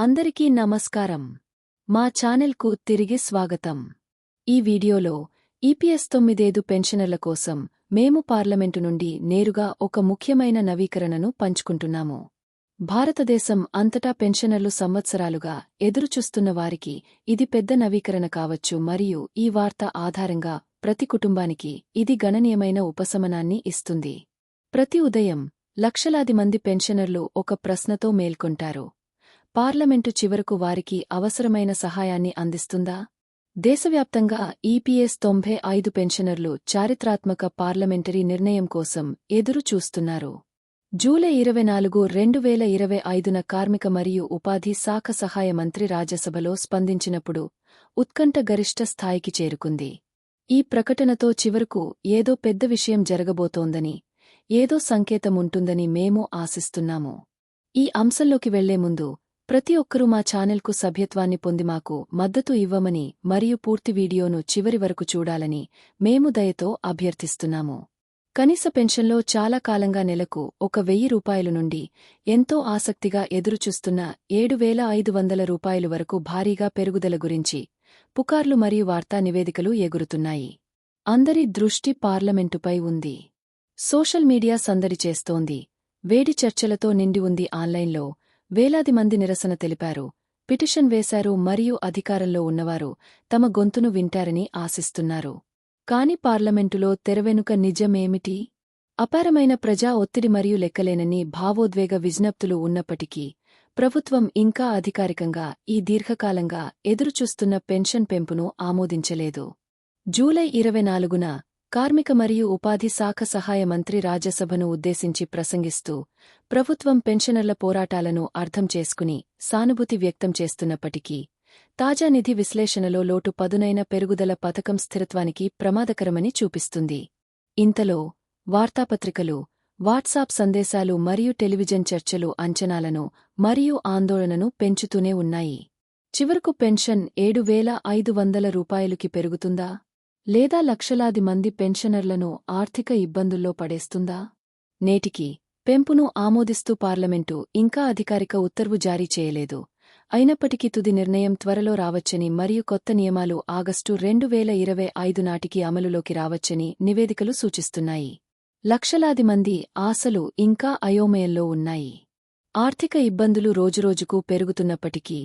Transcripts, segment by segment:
అందరికీ నమస్కారం. మా ఛానల్కు తిరిగి స్వాగతం. ఈ వీడియోలో ఈపీఎస్ 9 పెన్షనర్ల కోసం మేము పార్లమెంటు నుండి నేరుగా ఒక ముఖ్యమైన నవీకరణను పంచుకుంటున్నాము. భారతదేశం అంతటా పెన్షనర్లు సంవత్సరాలుగా ఎదురుచూస్తున్న వారికి ఇది పెద్ద నవీకరణ కావచ్చు మరియు ఈ వార్త ఆధారంగా ప్రతి కుటుంబానికి ఇది గణనీయమైన ఉపశమనాన్ని ఇస్తుంది. ప్రతి ఉదయం లక్షలాది మంది పెన్షనర్లు ఒక ప్రశ్నతో మేల్కొంటారు. పార్లమెంటు చివరకు వారికి అవసరమైన సహాయాన్ని అందిస్తుందా? దేశవ్యాప్తంగా ఈపీఎస్ 95 పెన్షనర్లు చారిత్రాత్మక పార్లమెంటరీ నిర్ణయం కోసం ఎదురు చూస్తున్నారు. జూలై 24, 2025న కార్మిక మరియు ఉపాధి శాఖ సహాయ మంత్రి రాజ్యసభలో స్పందించినప్పుడు ఉత్కంఠ గరిష్ట స్థాయికి చేరుకుంది. ఈ ప్రకటనతో చివరకు ఏదో పెద్ద విషయం జరగబోతోందని, ఏదో సంకేతముంటుందని మేము ఆశిస్తున్నాము. ఈ అంశంలోకి వెళ్లే ముందు ప్రతి ఒక్కరూ మా ఛానల్కు సభ్యత్వాన్ని పొంది మాకు మద్దతు ఇవ్వమని మరియు పూర్తి వీడియోను చివరి వరకు చూడాలని మేము దయతో అభ్యర్థిస్తున్నాము. కనీస పెన్షన్లో చాలా కాలంగా నెలకు 1,000 రూపాయలు నుండి ఎంతో ఆసక్తిగా ఎదురుచూస్తున్న 7,500 రూపాయలు వరకు భారీగా పెరుగుదల గురించి పుకార్లు మరియు వార్తా నివేదికలు ఎగురుతున్నాయి. అందరి దృష్టి పార్లమెంటుపై ఉంది. సోషల్ మీడియా సందడి చేస్తోంది. వేడి చర్చలతో నిండి ఉంది. ఆన్లైన్లో వేలాది మంది నిరసన తెలిపారు, పిటిషన్ వేశారు మరియు అధికారంలో ఉన్నవారు తమ గొంతును వింటారని ఆశిస్తున్నారు. కాని పార్లమెంటులో తెరవెనుక నిజమేమిటి? అపారమైన ప్రజా ఒత్తిడి మరియు లెక్కలేనన్ని భావోద్వేగ విజ్ఞప్తులు ఉన్నప్పటికీ ప్రభుత్వం ఇంకా అధికారికంగా ఈ దీర్ఘకాలంగా ఎదురుచూస్తున్న పెన్షన్ పెంపును ఆమోదించలేదు. జూలై 24న కార్మిక మరియు ఉపాధి శాఖ సహాయ మంత్రి రాజ్యసభను ఉద్దేశించి ప్రసంగిస్తూ ప్రభుత్వం పెన్షనర్ల పోరాటాలను అర్థం చేసుకుని సానుభూతి వ్యక్తం చేస్తున్నప్పటికీ తాజా నిధి విశ్లేషణలో లోటు పదునైన పెరుగుదల పథకం స్థిరత్వానికి ప్రమాదకరమని చూపిస్తుంది. ఇంతలో వార్తాపత్రికలు, వాట్సాప్ సందేశాలు మరియు టెలివిజన్ చర్చలు అంచనాలను మరియు ఆందోళనను పెంచుతూనే ఉన్నాయి. చివరకు పెన్షన్ 7,500 రూపాయలుకి పెరుగుతుందా? లేదా లక్షలాది మంది పెన్షనర్లను ఆర్థిక ఇబ్బందుల్లో పడేస్తుందా? నేటికి పెంపును ఆమోదిస్తూ పార్లమెంటు ఇంకా అధికారిక ఉత్తర్వు జారీ చేయలేదు. అయినప్పటికీ తుది నిర్ణయం త్వరలో రావచ్చని మరియు కొత్త నియమాలు ఆగస్టు 2025 నాటికి అమలులోకి రావచ్చని నివేదికలు సూచిస్తున్నాయి. లక్షలాది మంది ఆశలు ఇంకా అయోమయంలో ఉన్నాయి. ఆర్థిక ఇబ్బందులు రోజురోజుకు పెరుగుతున్నప్పటికీ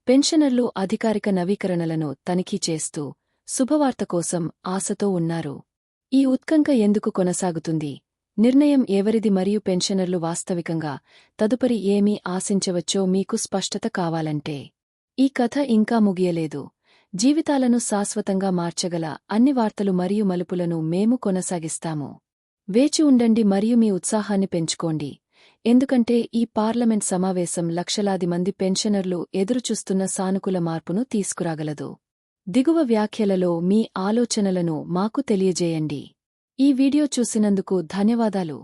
పెన్షనర్లు అధికారిక నవీకరణలను తనిఖీ చేస్తూ శుభవార్త కోసం ఆశతో ఉన్నారు. ఈ ఉత్కంఠ ఎందుకు కొనసాగుతుంది? నిర్ణయం ఎవరిది మరియు పెన్షనర్లు వాస్తవికంగా తదుపరి ఏమీ ఆశించవచ్చో మీకు స్పష్టత కావాలంటే ఈ కథ ఇంకా ముగియలేదు. జీవితాలను శాశ్వతంగా మార్చగల అన్ని వార్తలు మరియు మలుపులను మేము కొనసాగిస్తాము. వేచి ఉండండి మరియు మీ ఉత్సాహాన్ని పెంచుకోండి, ఎందుకంటే ఈ పార్లమెంట్ సమావేశం లక్షలాది మంది పెన్షనర్లు ఎదురుచూస్తున్న సానుకూల మార్పును తీసుకురాగలదు. దిగువ వ్యాఖ్యలలో మీ ఆలోచనలను మాకు తెలియజేయండి. ఈ వీడియో చూసినందుకు ధన్యవాదాలు.